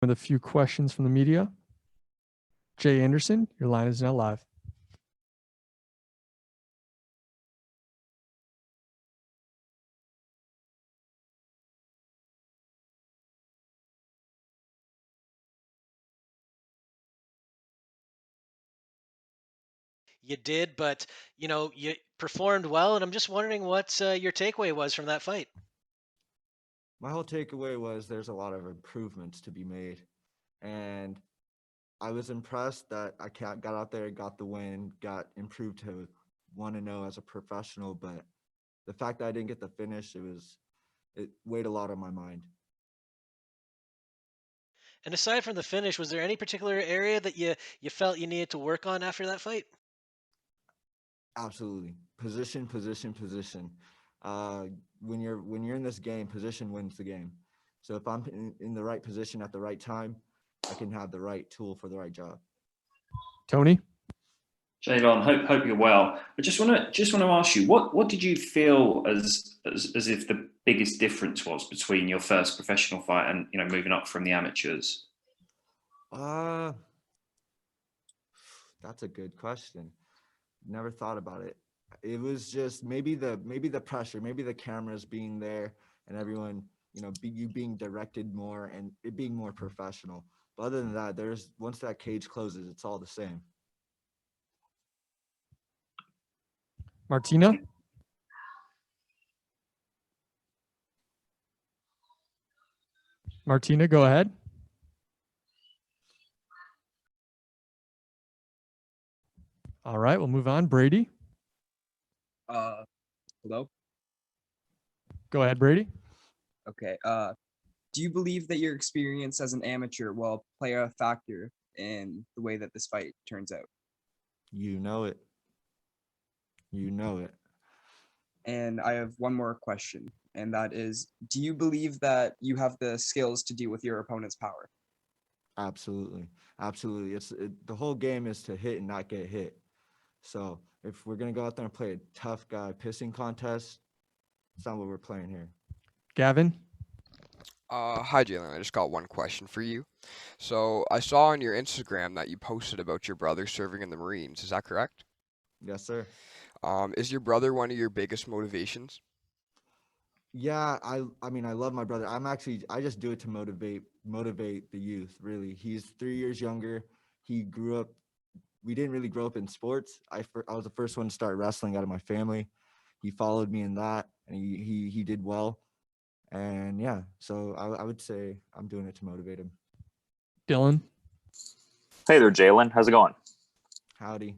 With a few questions from the media. Jay Anderson, your line is now live. You did, but you performed well, and I'm just wondering what your takeaway was from that fight. My whole takeaway was there's a lot of improvements to be made, and I was impressed that I got out there, got the win, got improved to 1-0 as a professional. But the fact that I didn't get the finish, it weighed a lot on my mind. And aside from the finish, was there any particular area that you felt you needed to work on after that fight? Absolutely, position, position, position. When you're in this game, position wins the game. So if I'm in the right position at the right time, I can have the right tool for the right job. Tony? Jaylon, hope you're well. I just want to ask you, what did you feel as if the biggest difference was between your first professional fight and moving up from the amateurs? That's a good question. Never thought about it. It was just maybe the pressure, maybe the cameras being there and everyone, being directed more and it being more professional. But other than that, once that cage closes, it's all the same. Martina? Martina, go ahead. All right, we'll move on. Brady? Hello? Go ahead, Brady. Okay. Do you believe that your experience as an amateur will play a factor in the way that this fight turns out? You know it. You know it. And I have one more question, and that is, do you believe that you have the skills to deal with your opponent's power? Absolutely. Absolutely. The whole game is to hit and not get hit. So if we're going to go out there and play a tough guy pissing contest, it's not what we're playing here. Gavin? Hi, Jaylon. I just got one question for you. So I saw on your Instagram that you posted about your brother serving in the Marines. Is that correct? Yes, sir. Is your brother one of your biggest motivations? Yeah, I mean, I love my brother. I just do it to motivate the youth, really. He's 3 years younger. We didn't really grow up in sports. I was the first one to start wrestling out of my family. He followed me in that, and he did well. And yeah, so I would say I'm doing it to motivate him. Dylan? Hey there, Jaylon. How's it going? Howdy.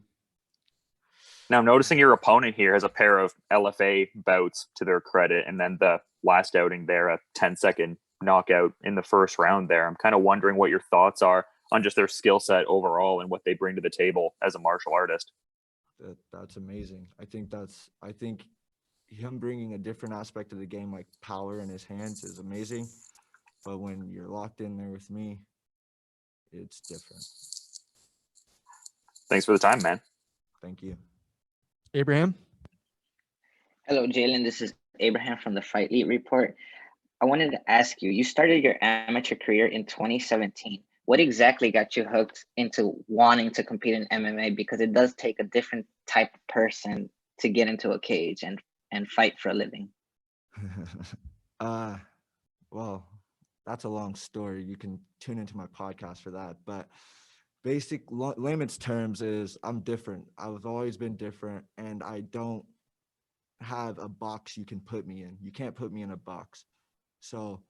Now, I'm noticing your opponent here has a pair of LFA bouts to their credit, and then the last outing there, a 10-second knockout in the first round there. I'm kind of wondering what your thoughts are on just their skill set overall and what they bring to the table as a martial artist. That's amazing. I think him bringing a different aspect of the game, like power in his hands, is amazing. But when you're locked in there with me, it's different. Thanks for the time, man. Thank you. Abraham? Hello, Jaylon. This is Abraham from the Fight Lead Report. I wanted to ask you, you started your amateur career in 2017. What exactly got you hooked into wanting to compete in MMA? Because it does take a different type of person to get into a cage and fight for a living. Well, that's a long story. You can tune into my podcast for that. But basic layman's terms is I'm different. I've always been different, and I don't have a box you can put me in. You can't put me in a box. So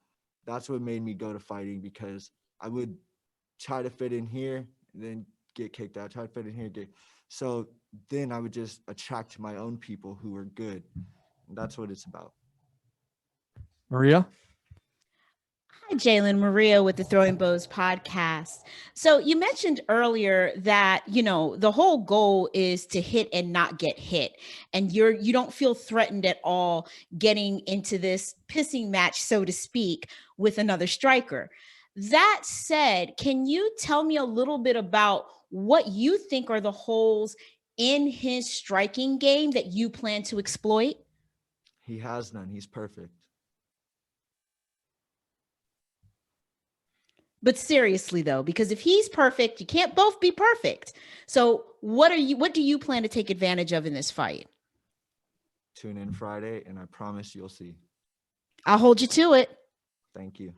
that's what made me go to fighting, because I would try to fit in here and then get kicked out, try to fit in here, so then I would just attract my own people who were good. And that's what it's about. Maria? Hi, Jaylon. Maria with the Throwing Bows podcast. So you mentioned earlier that, the whole goal is to hit and not get hit. And you don't feel threatened at all getting into this pissing match, so to speak, with another striker. That said, can you tell me a little bit about what you think are the holes in his striking game that you plan to exploit? He has none. He's perfect. But seriously though, because if he's perfect, you can't both be perfect. So what do you plan to take advantage of in this fight? Tune in Friday, and I promise you'll see. I'll hold you to it. Thank you.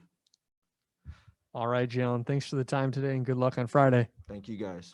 All right, Jaylon. Thanks for the time today and good luck on Friday. Thank you, guys.